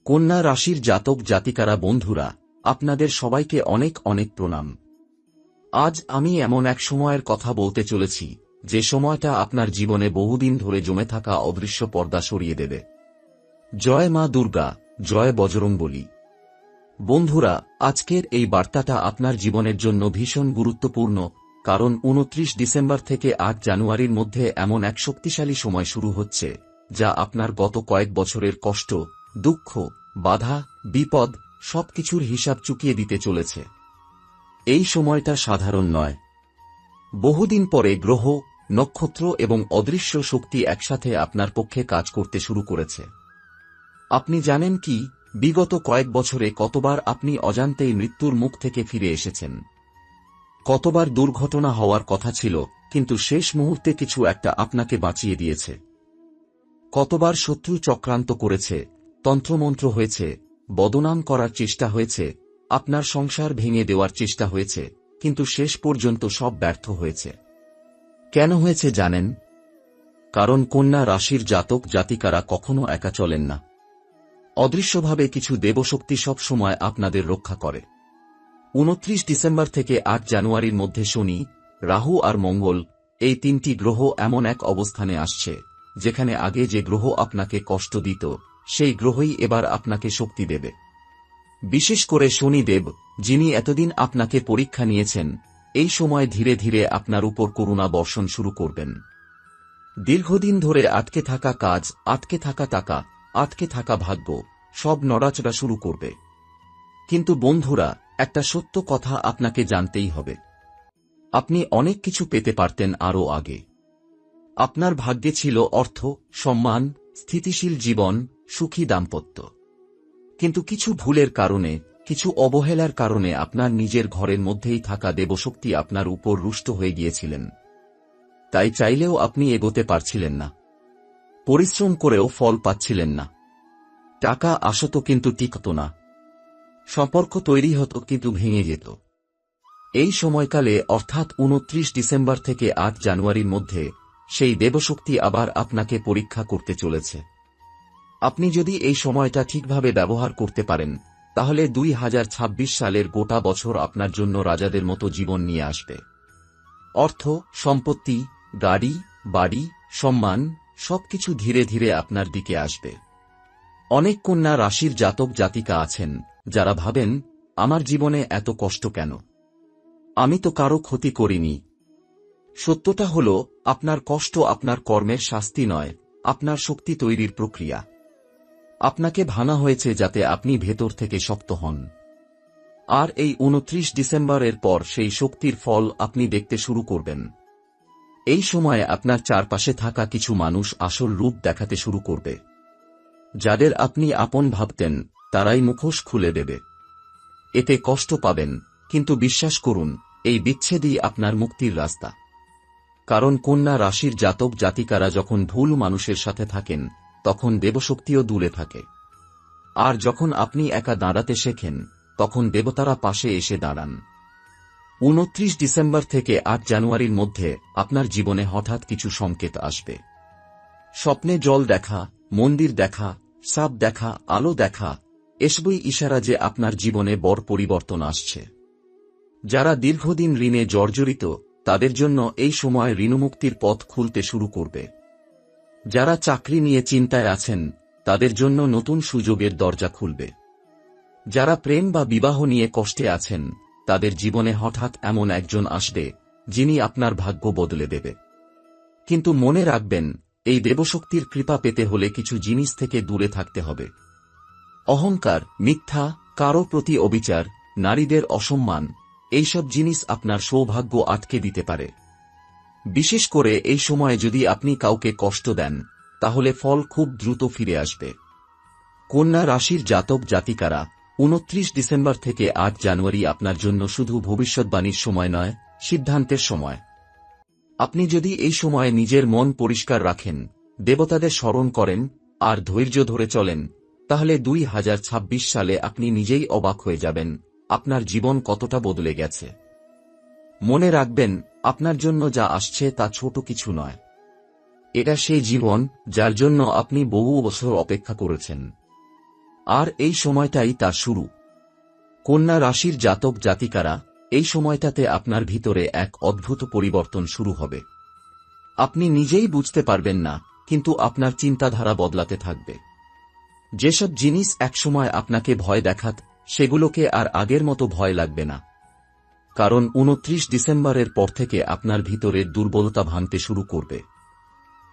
কন্যা রাশির জাতক জাতিকারা বন্ধুরা, আপনাদের সবাইকে অনেক অনেক প্রণাম। আজ আমি এমন এক সময়ের কথা বলতে চলেছি, যে সময়টা আপনার জীবনে বহুদিন ধরে জমে থাকা অদৃশ্য পর্দা সরিয়ে দেবে। জয় মা দুর্গা, জয় বজরংবলী। বন্ধুরা, আজকের এই বার্তাটা আপনার জীবনের জন্য ভীষণ গুরুত্বপূর্ণ, কারণ ২৯ ডিসেম্বর থেকে ৮ জানুয়ারির মধ্যে এমন এক শক্তিশালী সময় শুরু হচ্ছে, যা আপনার গত কয়েক বছরের কষ্ট, দুঃখ, বাধা, বিপদ সবকিছুর হিসাব চুকিয়ে দিতে চলেছে। এই সময়টা সাধারণ নয়। বহুদিন পরে গ্রহ, নক্ষত্র এবং অদৃশ্য শক্তি একসাথে আপনার পক্ষে কাজ করতে শুরু করেছে। আপনি জানেন কি, বিগত কয়েক বছরে কতবার আপনি অজান্তেই মৃত্যুর মুখ থেকে ফিরে এসেছেন? কতবার দুর্ঘটনা হওয়ার কথা ছিল, কিন্তু শেষ মুহূর্তে কিছু একটা আপনাকে বাঁচিয়ে দিয়েছে? কতবার শত্রু চক্রান্ত করেছে, তন্ত্রমন্ত্র হয়েছে, বদনাম করার চেষ্টা হয়েছে, আপনার সংসার ভেঙে দেওয়ার চেষ্টা হয়েছে, কিন্তু শেষ পর্যন্ত সব ব্যর্থ হয়েছে। কেন হয়েছে জানেন? কারণ কন্যা রাশির জাতক জাতিকারা কখনো একা চলেন না। অদৃশ্যভাবে কিছু দেবশক্তি সব সময় আপনাদের রক্ষা করে। ২৯ ডিসেম্বর থেকে ৮ জানুয়ারির মধ্যে শনি, রাহু আর মঙ্গল, এই তিনটি গ্রহ এমন এক অবস্থানে আসছে, যেখানে আগে যে গ্রহ আপনাকে কষ্ট দিত, সেই গ্রহই এবার আপনাকে শক্তি দেবে। বিশেষ করে শনিদেব, যিনি এতদিন আপনাকে পরীক্ষা নিয়েছেন, এই সময় ধীরে ধীরে আপনার উপর করুণা বর্ষণ শুরু করবেন। দীর্ঘদিন ধরে আটকে থাকা কাজ, আটকে থাকা টাকা, আটকে থাকা ভাগ্য, সব নড়াচড়া শুরু করবে। কিন্তু বন্ধুরা, একটা সত্য কথা আপনাকে জানতেই হবে। আপনি অনেক কিছু পেতে পারতেন আরও আগে। আপনার ভাগ্যে ছিল অর্থ, সম্মান, স্থিতিশীল জীবন, সুখী দাম্পত্য। কিন্তু কিছু ভুলের কারণে, কিছু অবহেলার কারণে আপনার নিজের ঘরের মধ্যেই থাকা দেবশক্তি আপনার উপর রুষ্ট হয়ে গিয়েছিলেন। তাই চাইলেও আপনি এগোতে পারছিলেন না। পরিশ্রম করেও ফল পাচ্ছিলেন না। টাকা আসত কিন্তু টিকত না। সম্পর্ক তৈরি হতো কিন্তু ভেঙে যেত। এই সময়কালে, অর্থাৎ ২৯ ডিসেম্বর থেকে ৮ জানুয়ারির মধ্যে, সেই দেবশক্তি আবার আপনাকে পরীক্ষা করতে চলেছে। আপনি যদি এই সময়টা ঠিকভাবে ব্যবহার করতে পারেন, তাহলে ২০২৬ সালের গোটা বছর আপনার জন্য রাজাদের মতো জীবন নিয়ে আসবে। অর্থ, সম্পত্তি, গাড়ি, বাড়ি, সম্মান সবকিছু ধীরে ধীরে আপনার দিকে আসবে। অনেক কন্যা রাশির জাতক জাতিকা আছেন, যারা ভাবেন, আমার জীবনে এত কষ্ট কেন? আমি তো কারো ক্ষতি করিনি। সত্যটা হল, আপনার কষ্ট আপনার কর্মের শাস্তি নয়, আপনার শক্তি তৈরির প্রক্রিয়া। আপনাকে ভাঙা হয়েছে যাতে আপনি ভেতর থেকে শক্ত হন। আর এই ২৯ ডিসেম্বরের পর সেই শক্তির ফল আপনি দেখতে শুরু করবেন। এই সময়ে আপনার চারপাশে থাকা কিছু মানুষ আসল রূপ দেখাতে শুরু করবে। যাদের আপনি আপন ভাবতেন, তারাই মুখোশ খুলে দেবে। এতে কষ্ট পাবেন, কিন্তু বিশ্বাস করুন, এই বিচ্ছেদই আপনার মুক্তির রাস্তা। কারণ কন্যা রাশির জাতক জাতিকারা যখন ভুল মানুষের সাথে থাকেন, তখন দেবশক্তিও দূরে থাকে। আর যখন আপনি একা দাঁড়াতে শেখেন, তখন দেবতারা পাশে এসে দাঁড়ান। ২৯ ডিসেম্বর থেকে ৮ জানুয়ারির মধ্যে আপনার জীবনে হঠাৎ কিছু সংকেত আসবে। স্বপ্নে জল দেখা, মন্দির দেখা, সাপ দেখা, আলো দেখা, এসবই ইশারা যে আপনার জীবনে বড় পরিবর্তন আসছে। যারা দীর্ঘদিন ঋণে জর্জরিত, তাদের জন্য এই সময় ঋণমুক্তির পথ খুলতে শুরু করবে। যারা চাকরি নিয়ে চিন্তায় আছেন, তাদের জন্য নতুন সুযোগের দরজা খুলবে। যারা প্রেম বা বিবাহ নিয়ে কষ্টে আছেন, তাদের জীবনে হঠাৎ এমন একজন আসবে, যিনি আপনার ভাগ্য বদলে দেবে। কিন্তু মনে রাখবেন, এই দেবশক্তির কৃপা পেতে হলে কিছু জিনিস থেকে দূরে থাকতে হবে। অহংকার, মিথ্যা, কারো প্রতি অবিচার, নারীদের অসম্মান, এইসব জিনিস আপনার সৌভাগ্য আটকে দিতে পারে। বিশেষ করে এই সময়ে যদি আপনি কাউকে কষ্ট দেন, তাহলে ফল খুব দ্রুত ফিরে আসবে। কন্যা রাশির জাতক জাতিকারা, ২৯ ডিসেম্বর থেকে ৮ জানুয়ারি আপনার জন্য শুধু ভবিষ্যৎবাণীর সময় নয়, সিদ্ধান্তের সময়। আপনি যদি এই সময়ে নিজের মন পরিষ্কার রাখেন, দেবতাদের স্মরণ করেন, আর ধৈর্য ধরে চলেন, তাহলে ২০২৬ সালে আপনি নিজেই অবাক হয়ে যাবেন, আপনার জীবন কতটা বদলে গেছে। মনে রাখবেন, আপনার জন্য যা আসছে তা ছোট কিছু নয়। এটা সেই জীবন, যার জন্য আপনি বহু বছর অপেক্ষা করেছেন। আর এই সময়টাই তার শুরু। কন্যা রাশির জাতক জাতিকারা, এই সময়টাতে আপনার ভিতরে এক অদ্ভুত পরিবর্তন শুরু হবে। আপনি নিজেই বুঝতে পারবেন না, কিন্তু আপনার চিন্তাধারা বদলাতে থাকবে। যেসব জিনিস একসময় আপনাকে ভয় দেখাত, সেগুলোকে আর আগের মতো ভয় লাগবে না। কারণ 29 ডিসেম্বরের পর থেকে আপনার ভিতরের দুর্বলতা ভাঙতে শুরু করবে।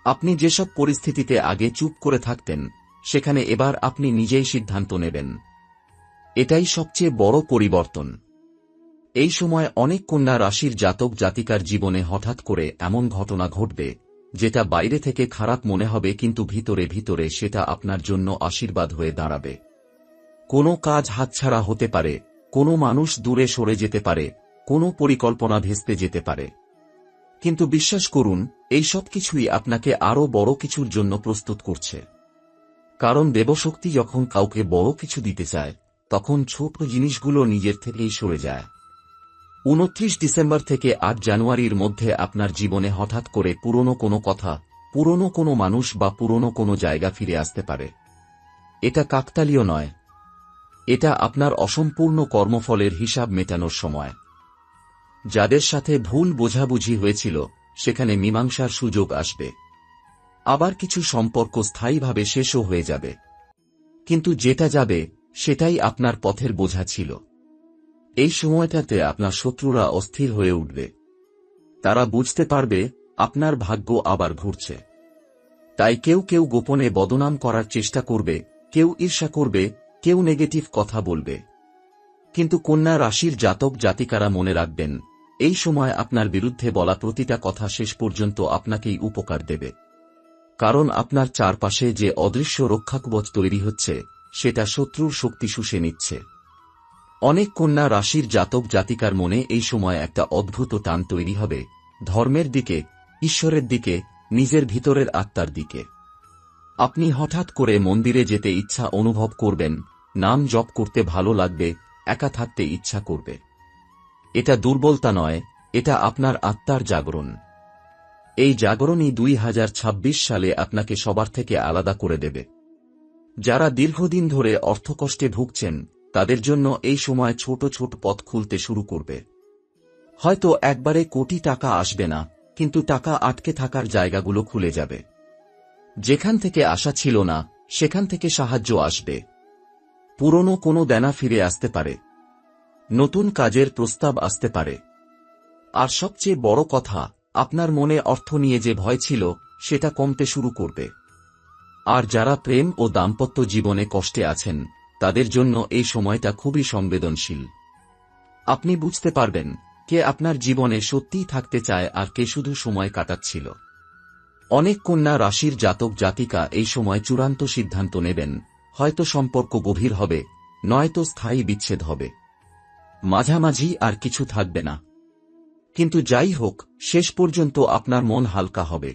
আপনি যেসব পরিস্থিতিতে আগে চুপ করে থাকতেন, সেখানে এবার আপনি নিজেই সিদ্ধান্ত নেবেন। এটাই সবচেয়ে বড় পরিবর্তন। এই সময় অনেক কন্যা রাশির জাতক জাতিকার জীবনে হঠাৎ করে এমন ঘটনা ঘটবে, যেটা বাইরে থেকে খারাপ মনে হবে, কিন্তু ভিতরে ভিতরে সেটা আপনার জন্য আশীর্বাদ হয়ে দাঁড়াবে। কোনো কাজ হাতছাড়া হতে পারে, কোনো মানুষ দূরে সরে যেতে পারে, কোনো পরিকল্পনা ভেস্তে যেতে পারে। কিন্তু বিশ্বাস করুন, এই সব কিছুই আপনাকে আরও বড় কিছুর জন্য প্রস্তুত করছে। কারণ দেবশক্তি যখন কাউকে বড় কিছু দিতে চায়, তখন ছোট জিনিসগুলো নিজের থেকেই সরে যায়। 29 ডিসেম্বর থেকে 8 জানুয়ারির মধ্যে আপনার জীবনে হঠাৎ করে পুরনো কোনো কথা, পুরনো কোনো মানুষ বা পুরনো কোনো জায়গা ফিরে আসতে পারে। এটা কাকতালীয় নয়। এটা আপনার অসম্পূর্ণ কর্মফলের হিসাব মেটানোর সময়। যাদের সাথে ভুল বোঝাবুঝি হয়েছিল, সেখানে মীমাংসার সুযোগ আসবে। আবার কিছু সম্পর্ক স্থায়ীভাবে শেষও হয়ে যাবে। কিন্তু যেটা যাবে, সেটাই আপনার পথের বোঝা ছিল। এই সময়টাতে আপনার শত্রুরা অস্থির হয়ে উঠবে। তারা বুঝতে পারবে আপনার ভাগ্য আবার ঘুরছে। তাই কেউ কেউ গোপনে বদনাম করার চেষ্টা করবে, কেউ ঈর্ষা করবে, কেউ নেগেটিভ কথা বলবে। কিন্তু কন্যা রাশির জাতক জাতিকারা মনে রাখবেন, এই সময় আপনার বিরুদ্ধে বলা প্রতিটা কথা শেষ পর্যন্ত আপনাকেই উপকার দেবে। কারণ আপনার চারপাশে যে অদৃশ্য রক্ষাকবচ তৈরি হচ্ছে, সেটা শত্রুর শক্তি শুষে নিচ্ছে। অনেক কন্যা রাশির জাতক জাতিকার মনে এই সময় একটা অদ্ভুত টান তৈরি হবে, ধর্মের দিকে, ঈশ্বরের দিকে, নিজের ভিতরের আত্মার দিকে। আপনি হঠাৎ করে মন্দিরে যেতে ইচ্ছা অনুভব করবেন, নাম জপ করতে ভালো লাগবে, একা থাকতে ইচ্ছা করবে। এটা দুর্বলতা নয়, এটা আপনার আত্মার জাগরণ। এই জাগরণই 2026 সালে আপনাকে সবার থেকে আলাদা করে দেবে। যারা দীর্ঘদিন ধরে অর্থকষ্টে ভুগছেন, তাদের জন্য এই সময় ছোট ছোট পথ খুলতে শুরু করবে। হয়তো একবারে কোটি টাকা আসবে না, কিন্তু টাকা আটকে থাকার জায়গাগুলো খুলে যাবে। যেখান থেকে আশা ছিল না, সেখান থেকে সাহায্য আসবে। পুরনো কোনো দেনা ফিরে আসতে পারে। নতুন কাজের প্রস্তাব আসতে পারে। আর সবচেয়ে বড় কথা, আপনার মনে অর্থ নিয়ে যে ভয় ছিল, সেটা কমতে শুরু করবে। আর যারা প্রেম ও দাম্পত্য জীবনে কষ্টে আছেন, তাদের জন্য এই সময়টা খুবই সংবেদনশীল। আপনি বুঝতে পারবেন, কে আপনার জীবনে সত্যিই থাকতে চায় আর কে শুধু সময় কাটাচ্ছিল। অনেক কন্যা রাশির জাতক জাতিকা এই সময় চূড়ান্ত সিদ্ধান্ত নেবেন, হয়তো সম্পর্ক গভীর হবে, নয়তো স্থায়ী বিচ্ছেদ হবে। মাঝামাঝি আর কিছু থাকবে না। কিন্তু যাই হোক, শেষ পর্যন্ত আপনার মন হালকা হবে।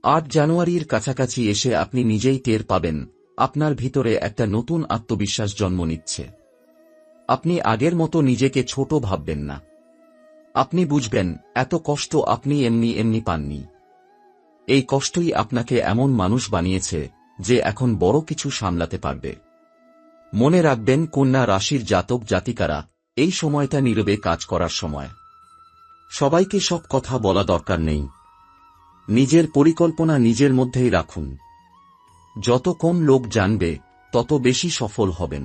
8 জানুয়ারির কাছাকাছি এসে আপনি নিজেই টের পাবেন, আপনার ভিতরে একটা নতুন আত্মবিশ্বাস জন্ম নিচ্ছে। আপনি আগের মতো নিজেকে ছোট ভাববেন না। আপনি বুঝবেন, এত কষ্ট আপনি এমনি এমনি পাননি। এই কষ্টই আপনাকে এমন মানুষ বানিয়েছে, যে এখন বড় কিছু সামলাতে পারবে। মনে রাখবেন, কন্যা রাশির জাতক জাতিকারা, এই সময়টা নীরবে কাজ করার সময়। সবাইকে সব কথা বলা দরকার নেই। নিজের পরিকল্পনা নিজের মধ্যেই রাখুন। যত কম লোক জানবে, তত বেশি সফল হবেন।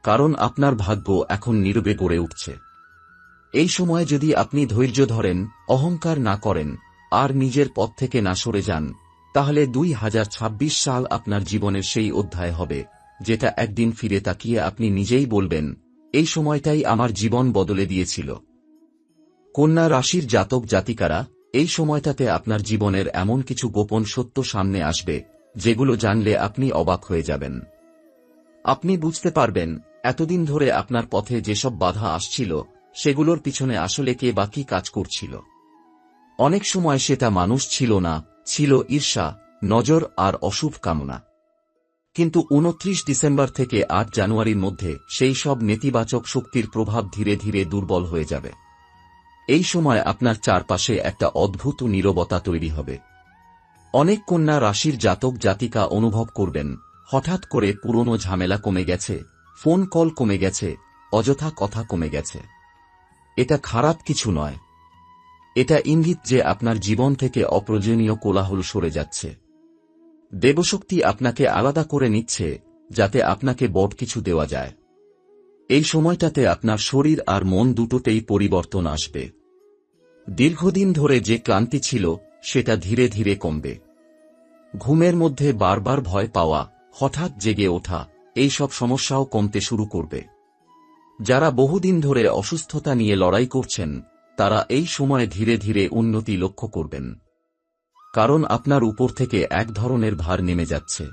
কারণ আপনার ভাগ্য এখন নীরবে গড়ে উঠছে। এই সময় যদি আপনি ধৈর্য ধরেন, অহংকার না করেন, আর নিজের পথ থেকে না সরে যান, তাহলে 2026 সাল আপনার জীবনের সেই অধ্যায় হবে, যেটা একদিন ফিরে তাকিয়ে আপনি নিজেই বলবেন, এই সময়টাই আমার জীবন বদলে দিয়েছিল। কন্যা রাশির জাতক জাতিকারা, এই সময়টাতে আপনার জীবনের এমন কিছু গোপন সত্য সামনে আসবে, যেগুলো জানলে আপনি অবাক হয়ে যাবেন। আপনি বুঝতে পারবেন, এতদিন ধরে আপনার পথে যেসব বাধা আসছিল, সেগুলোর পিছনে আসলে কে বা কি কাজ করছিল। অনেক সময় সেটা মানুষ ছিল না, ছিল ঈর্ষা, নজর আর অশুভ কামনা। কিন্তু 29 ডিসেম্বর থেকে 8 জানুয়ারির মধ্যে সেই সব নেতিবাচক শক্তির প্রভাব ধীরে ধীরে দুর্বল হয়ে যাবে। এই সময় আপনার চারপাশে একটা অদ্ভুত নীরবতা তৈরি হবে। অনেক কন্যা রাশির জাতক জাতিকা অনুভব করবেন, হঠাৎ করে পুরনো ঝামেলা কমে গেছে, ফোন কল কমে গেছে, অযথা কথা কমে গেছে। এটা খারাপ কিছু নয়। এটা ইঙ্গিত যে আপনার জীবন থেকে অপ্রয়োজনীয় কোলাহল সরে যাচ্ছে। দেবশক্তি আপনাকে আলাদা করে নিচ্ছে, যাতে আপনাকে বড় কিছু দেওয়া যায়। এই সময়টাতে আপনার শরীর আর মন দুটোতেই পরিবর্তন আসবে। দীর্ঘদিন ধরে যে ক্লান্তি ছিল সেটা ধীরে ধীরে কমবে। ঘুমের মধ্যে বারবার ভয় পাওয়া, হঠাৎ জেগে ওঠা, এই সব সমস্যাও কমতে শুরু করবে। যারা বহুদিন ধরে অসুস্থতা নিয়ে লড়াই করছেন, তারা এই সময়ে ধীরে ধীরে উন্নতি লক্ষ্য করবেন। কারণ আপনার উপর থেকে এক ধরনের ভার নেমে যাচ্ছে।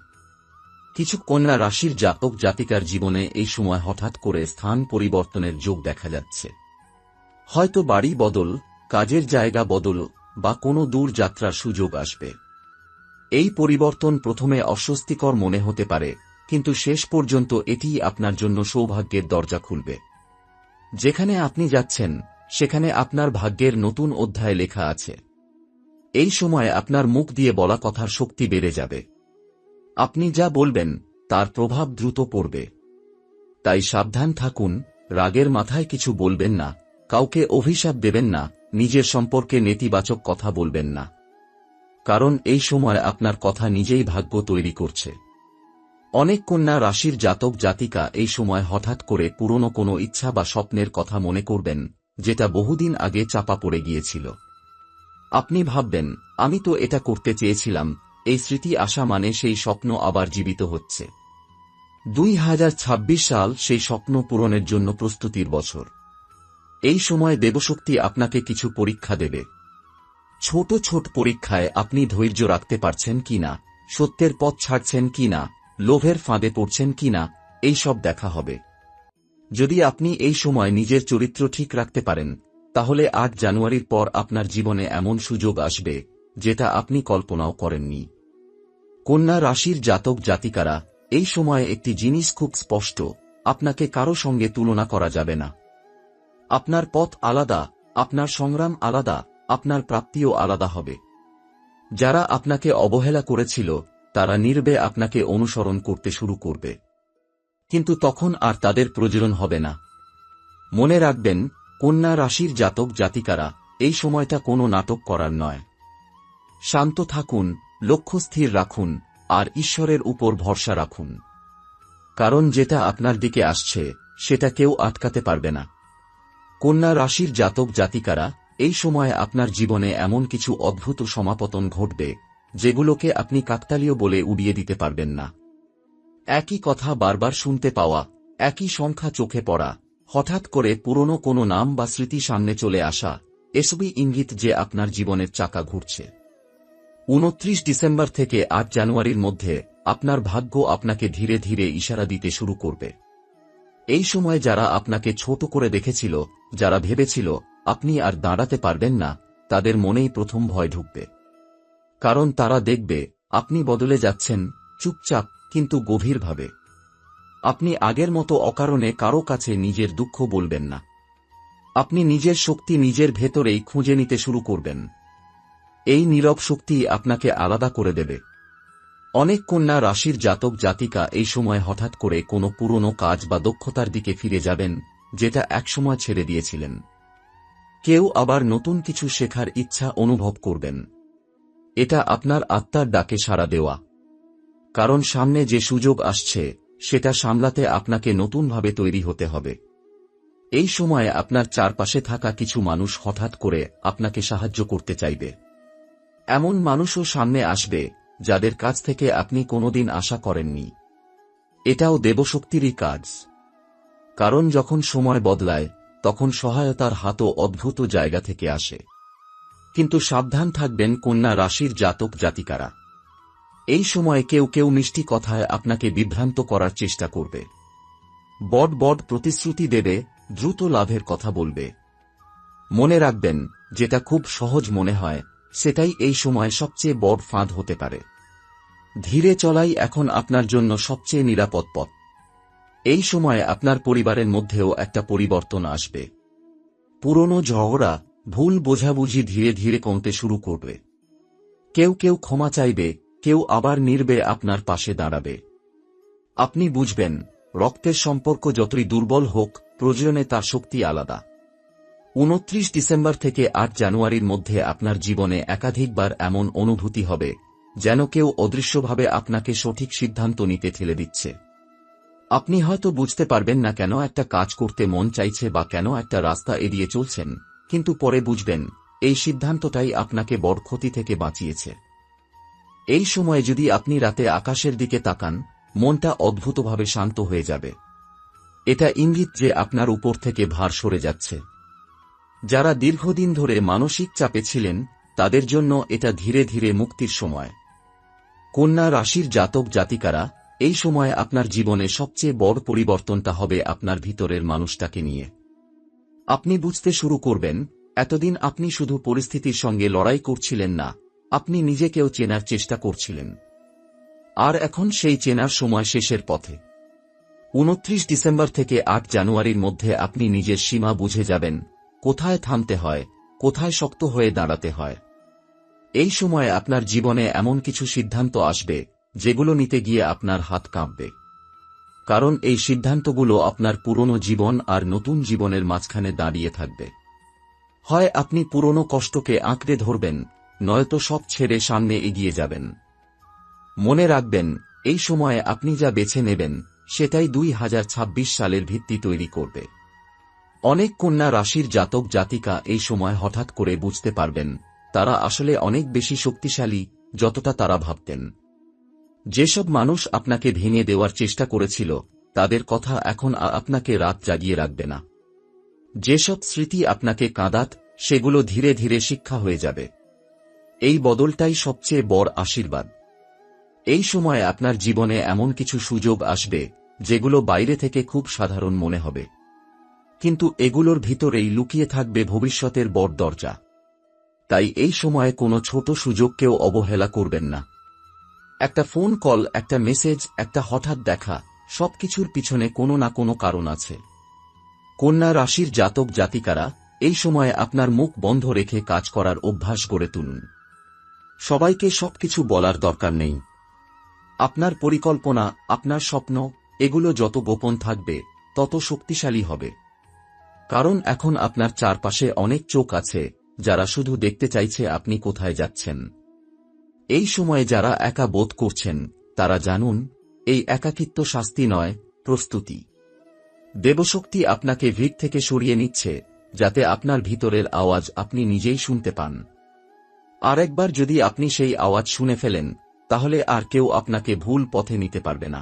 কিছু কন্যা রাশির জাতক জাতিকার জীবনে এই সময় হঠাৎ করে স্থান পরিবর্তনের যোগ দেখা যাচ্ছে। হয়তো বাড়ি বদল, কাজের জায়গা বদল বা কোনো দূর যাত্রার সুযোগ আসবে। এই পরিবর্তন প্রথমে অস্বস্তিকর মনে হতে পারে, কিন্তু শেষ পর্যন্ত এটিই আপনার জন্য সৌভাগ্যের দরজা খুলবে। যেখানে আপনি যাচ্ছেন সেখানে আপনার ভাগ্যের নতুন অধ্যায় লেখা আছে। এই সময় আপনার মুখ দিয়ে বলা কথার শক্তি বেড়ে যাবে। আপনি যা বলবেন তার প্রভাব দ্রুত পড়বে। তাই সাবধান থাকুন, রাগের মাথায় কিছু বলবেন না, কাউকে অভিশাপ দেবেন না, নিজের সম্পর্কে নেতিবাচক কথা বলবেন না। কারণ এই সময় আপনার কথা নিজেই ভাগ্য তৈরি করছে। অনেক কন্যা রাশির জাতক জাতিকা এই সময় হঠাৎ করে পুরনো কোনো ইচ্ছা বা স্বপ্নের কথা মনে করবেন, যেটা বহুদিন আগে চাপা পড়ে গিয়েছিল। আপনি ভাববেন, আমি তো এটা করতে চেয়েছিলাম। এই স্মৃতি আসা মানে সেই স্বপ্ন আবার জীবিত হচ্ছে। 2026 সাল সেই স্বপ্ন পূরণের জন্য প্রস্তুতির বছর। এই সময় দেবশক্তি আপনাকে কিছু পরীক্ষা দেবে। ছোট ছোট পরীক্ষায় আপনি ধৈর্য রাখতে পারছেন কিনা, সত্যের পথ ছাড়ছেন কিনা, লোভের ফাঁদে পড়ছেন কিনা, এই সব দেখা হবে। যদি আপনি এই সময় নিজের চরিত্র ঠিক রাখতে পারেন, তাহলে 8 জানুয়ারির পর আপনার জীবনে এমন সুযোগ আসবে যেটা আপনি কল্পনাও করেননি। কন্যা রাশির জাতক জাতিকারা, এই সময়ে একটি জিনিস খুব স্পষ্ট, আপনাকে কারো সঙ্গে তুলনা করা যাবে না। আপনার পথ আলাদা, আপনার সংগ্রাম আলাদা, আপনার প্রাপ্তিও আলাদা হবে। যারা আপনাকে অবহেলা করেছিল তারা নীরবে আপনাকে অনুসরণ করতে শুরু করবে। কিন্তু তখন আর তাদের প্রয়োজন হবে না। মনে রাখবেন, কন্যা রাশির জাতক জাতিকারা, এই সময়টা কোনো নাটক করার নয়। শান্ত থাকুন, লক্ষ্য স্থির রাখুন, আর ঈশ্বরের উপর ভরসা রাখুন। কারণ যেটা আপনার দিকে আসছে সেটা কেউ আটকাতে পারবে না। কন্যা রাশির জাতক জাতিকারা, এই সময়ে আপনার জীবনে এমন কিছু অদ্ভুত সমাপতন ঘটবে যেগুলোকে আপনি কাকতালীয় বলে উড়িয়ে দিতে পারবেন না। একই কথা বারবার শুনতে পাওয়া, একই সংখ্যা চোখে পড়া, হঠাৎ করে পুরনো কোনো নাম বা স্মৃতি সামনে চলে আসা, এসবই ইঙ্গিত যে আপনার জীবনের চাকা ঘুরছে। 29 ডিসেম্বর থেকে 8 জানুয়ারির মধ্যে আপনার ভাগ্য আপনাকে ধীরে ধীরে ইশারা দিতে শুরু করবে। এই সময় যারা আপনাকে ছোট করে দেখেছিল, যারা ভেবেছিল আপনি আর দাঁড়াতে পারবেন না, তাদের মনেই প্রথম ভয় ঢুকবে। কারণ তারা দেখবে আপনি বদলে যাচ্ছেন, চুপচাপ কিন্তু গভীরভাবে। আপনি আগের মতো অকারণে কারো কাছে নিজের দুঃখ বলবেন না। আপনি নিজের শক্তি নিজের ভেতরেই খুঁজে নিতে শুরু করবেন। এই নীরব শক্তি আপনাকে আলাদা করে দেবে। অনেক কন্যা রাশির জাতক জাতিকা এই সময় হঠাৎ করে কোনো পুরনো কাজ বা দক্ষতার দিকে ফিরে যাবেন, যেটা একসময় ছেড়ে দিয়েছিলেন। কেউ আবার নতুন কিছু শেখার ইচ্ছা অনুভব করবেন। এটা আপনার আত্মার ডাকে সাড়া দেওয়া। কারণ সামনে যে সুযোগ আসছে সেটা সামলাতে আপনাকে নতুনভাবে তৈরি হতে হবে। এই সময়ে আপনার চারপাশে থাকা কিছু মানুষ হঠাৎ করে আপনাকে সাহায্য করতে চাইবে। এমন মানুষও সামনে আসবে যাদের কাছ থেকে আপনি কোনোদিন আশা করেননি। এটাও দেবশক্তিরই কাজ। কারণ যখন সময় বদলায় তখন সহায়তার হাতও অদ্ভুত জায়গা থেকে আসে। কিন্তু সাবধান থাকবেন কন্যা রাশির জাতক জাতিকারা। এই সময়ে কেউ কেউ মিষ্টি কথায় আপনাকে বিভ্রান্ত করার চেষ্টা করবে। বড় বড় প্রতিশ্রুতি দেবে, দ্রুত লাভের কথা বলবে। মনে রাখবেন, যেটা খুব সহজ মনে হয় সেটাই এই সময় সবচেয়ে বড় ফাঁদ হতে পারে। ধীরে চলাই এখন আপনার জন্য সবচেয়ে নিরাপদ পথ। এই সময়ে আপনার পরিবারের মধ্যেও একটা পরিবর্তন আসবে। পুরনো ঝগড়া, ভুল বোঝাবুঝি ধীরে ধীরে কমতে শুরু করবে। কেউ কেউ ক্ষমা চাইবে, কেউ আবার নীরবে আপনার পাশে দাঁড়াবে। আপনি বুঝবেন, রক্তের সম্পর্ক যতই দুর্বল হোক, প্রয়োজনে তার শক্তি আলাদা। 29 ডিসেম্বর থেকে 8 জানুয়ারির মধ্যে আপনার জীবনে একাধিকবার এমন অনুভূতি হবে, যেন কেউ অদৃশ্যভাবে আপনাকে সঠিক সিদ্ধান্ত নিতে ঠেলে দিচ্ছে। আপনি হয়তো বুঝতে পারবেন না কেন একটা কাজ করতে মন চাইছে বা কেন একটা রাস্তা এড়িয়ে চলছেন, কিন্তু পরে বুঝবেন, এই সিদ্ধান্তটাই আপনাকে বড় ক্ষতি থেকে বাঁচিয়েছে। এই সময়ে যদি আপনি রাতে আকাশের দিকে তাকান, মনটা অদ্ভুতভাবে শান্ত হয়ে যাবে। এটা ইঙ্গিত যে আপনার উপর থেকে ভার সরে যাচ্ছে। যারা দীর্ঘদিন ধরে মানসিক চাপে ছিলেন, তাদের জন্য এটা ধীরে ধীরে মুক্তির সময়। কন্যা রাশির জাতক জাতিকারা, এই সময়ে আপনার জীবনে সবচেয়ে বড় পরিবর্তনটা হবে আপনার ভিতরের মানুষটাকে নিয়ে। আপনি বুঝতে শুরু করবেন, এতদিন আপনি শুধু পরিস্থিতির সঙ্গে লড়াই করছিলেন না, আপনি নিজেকেও চেনার চেষ্টা করছিলেন। আর এখন সেই চেনার সময় শেষের পথে। 29 ডিসেম্বর থেকে 8 জানুয়ারির মধ্যে আপনি নিজের সীমা বুঝে যাবেন, কোথায় থামতে হয়, কোথায় শক্ত হয়ে দাঁড়াতে হয়। এই সময়ে আপনার জীবনে এমন কিছু সিদ্ধান্ত আসবে, যেগুলো নিতে গিয়ে আপনার হাত কাঁপবে। কারণ এই সিদ্ধান্তগুলো আপনার পুরনো জীবন আর নতুন জীবনের মাঝখানে দাঁড়িয়ে থাকবে। হয় আপনি পুরনো কষ্টকে আঁকড়ে ধরবেন, নয়তো সব ছেড়ে সামনে এগিয়ে যাবেন। মনে রাখবেন, এই সময়ে আপনি যা বেছে নেবেন, সেটাই 2026 সালের ভিত্তি তৈরি করবে। অনেক কন্যা রাশির জাতক জাতিকা এই সময় হঠাৎ করে বুঝতে পারবেন, তারা আসলে অনেক বেশি শক্তিশালী, যতটা তারা ভাবতেন। যেসব মানুষ আপনাকে ভেঙে দেওয়ার চেষ্টা করেছিল, তাদের কথা এখন আপনাকে রাত জাগিয়ে রাখবে না। যেসব স্মৃতি আপনাকে কাঁদাত, সেগুলো ধীরে ধীরে শিক্ষা হয়ে যাবে। এই বদলটাই সবচেয়ে বড় আশীর্বাদ। এই সময়ে আপনার জীবনে এমন কিছু সুযোগ আসবে, যেগুলো বাইরে থেকে খুব সাধারণ মনে হবে, কিন্তু এগুলোর ভিতরেই লুকিয়ে থাকবে ভবিষ্যতের বড় দরজা। তাই এই সময়ে কোনো ছোট সুযোগকেও অবহেলা করবেন না। একটা ফোন কল, একটা মেসেজ, একটা হঠাৎ দেখা, সবকিছুর পিছনে কোনো না কোনো কারণ আছে। কন্যা রাশির জাতক জাতিকারা, এই সময়ে আপনার মুখ বন্ধ রেখে কাজ করার অভ্যাস গড়ে তুলুন। সবাইকে সবকিছু বলার দরকার নেই। আপনার পরিকল্পনা, আপনার স্বপ্ন, এগুলো যত গোপন থাকবে, তত শক্তিশালী হবে। কারণ এখন আপনার চারপাশে অনেক চোখ আছে, যারা শুধু দেখতে চাইছে আপনি কোথায় যাচ্ছেন। এই সময়ে যারা একা বোধ করছেন, তারা জানুন, এই একাকিত্ব শাস্তি নয়, প্রস্তুতি। দেবশক্তি আপনাকে ভিড় থেকে সরিয়ে নিচ্ছে, যাতে আপনার ভিতরের আওয়াজ আপনি নিজেই শুনতে পান। আরেকবার যদি আপনি সেই আওয়াজ শুনে ফেলেন, তাহলে আর কেউ আপনাকে ভুল পথে নিতে পারবে না।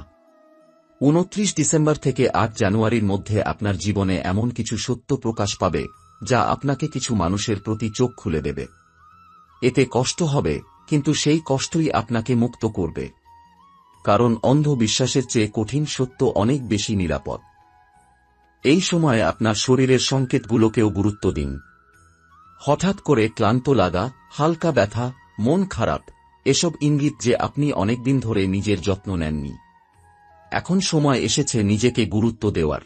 29 ডিসেম্বর থেকে 8 জানুয়ারির মধ্যে আপনার জীবনে এমন কিছু সত্য প্রকাশ পাবে, যা আপনাকে কিছু মানুষের প্রতি চোখ খুলে দেবে। এতে কষ্ট হবে, কিন্তু সেই কষ্টই আপনাকে মুক্ত করবে। কারণ অন্ধ বিশ্বাসের চেয়ে কঠিন সত্য অনেক বেশি নিরাপদ। এই সময়ে আপনার শরীরের সংকেতগুলোকেও গুরুত্ব দিন। হঠাৎ করে ক্লান্ত লাগা, হালকা ব্যথা, মন খারাপ, এসব ইঙ্গিত যে আপনি অনেকদিন ধরে নিজের যত্ন নেননি। এখন সময় এসেছে নিজেকে গুরুত্ব দেওয়ার।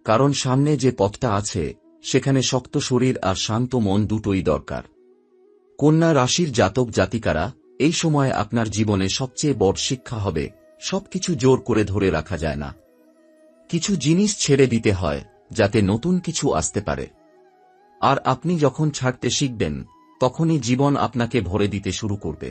কারণ সামনে যে পথটা আছে, সেখানে শক্ত শরীর আর শান্ত মন দুটোই দরকার। কন্যা রাশির জাতক জাতিকারা, এই সময় আপনার জীবনে সবচেয়ে বড় শিক্ষা হবে, সবকিছু জোর করে ধরে রাখা যায় না। কিছু জিনিস ছেড়ে দিতে হয়, যাতে নতুন কিছু আসতে পারে। আর আপনি যখন ছাড়তে শিখবেন, তখনই জীবন আপনাকে ভরে দিতে শুরু করবে।